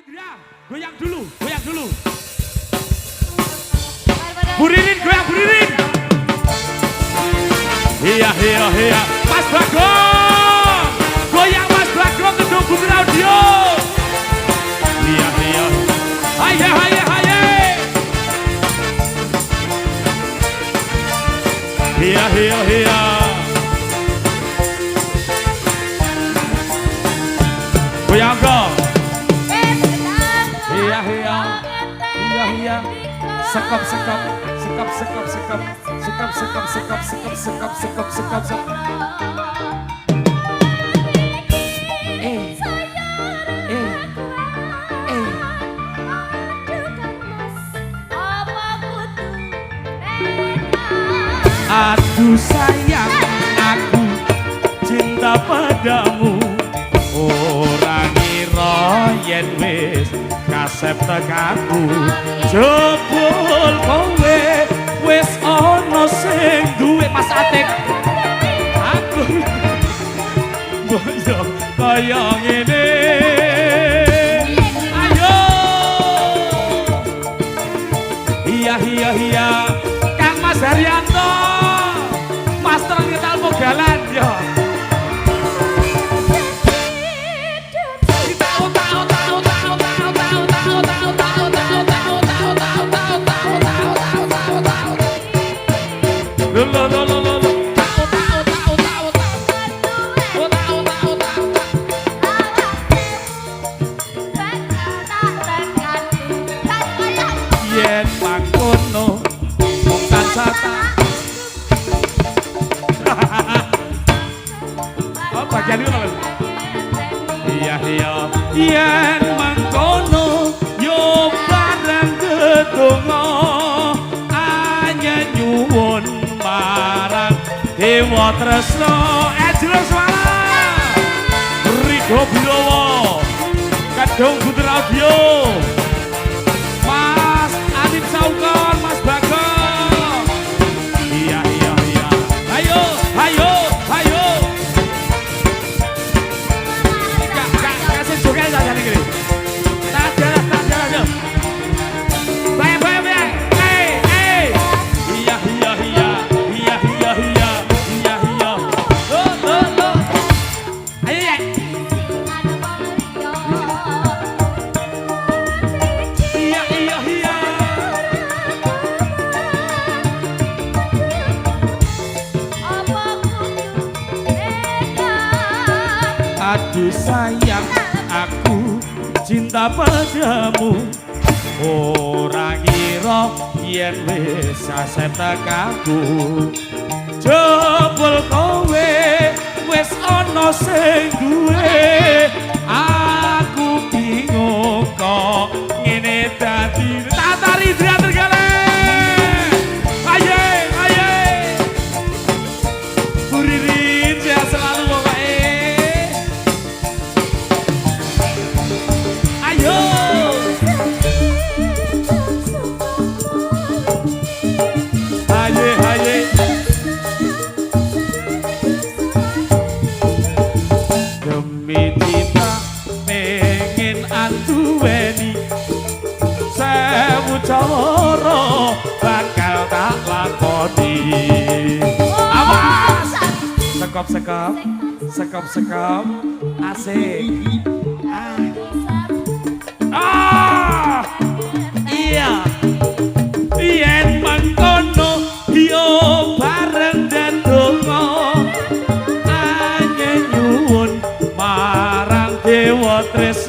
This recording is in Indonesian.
Indra, goyang dulu, goyang dulu. Bu Ririn, goyang Bu Ririn. Iya, iya, iya. Mas Bagong, goyang Mas Bagong Gedung Putri Audio. Iya, iya. Haye, haye, haye. Iya, iya, iya. Goyang kok. Iya, iya. Iya, iya. Sekap, sekap. Sekap, sekap, sekap. Sekap, sekap, sekap, sekap, sekap, sekap, sekap, sekap. Aduh sayang, aku cinta padamu. Ora ngira yen wis kasep tekaku. Jebul kowe wis ana sing duwe Mas Atik. Aku boyo kaya ngene. Ayo. Iya iya iya. Kang Mas Haryanto. Master nyetal Mogalan ya. Yen mangkono mung tansah oh bagian itu lho. Iya iya yen mangkono yo bareng gedonga anyar nyuwun marang Dewa Tresna Ejro Swara Rigo Birowo Gedung Putri Audio Mas Adit Saukon Mas Bagong. Iya iya iya. Ayo ayo ayo. Kasih joget aja nih gini. Tak jalan. Bayang bayang bayang. Hey. Iya iya iya. Iya iya iya. Iya iya. Lo. Ayo ya. Iya iya iya. Aduh sayang, aku cinta padamu. Ora ngira yen wis kasep tekaku. Jebul kowe wis ana sing duwe. Aku bingung kok ngene dadi. Tata Ridra Tergalek. Aye, aye. Bu Ririn sehat selalu pokoknya. Ayo. Aye, aye. Demi cinta pengen anduweni sewu cara bakal tak lakoni. Awas. Sekop asik. Iya. Yen mangkono yo bareng ndedonga anyar nyuwun marang Dewa Tresna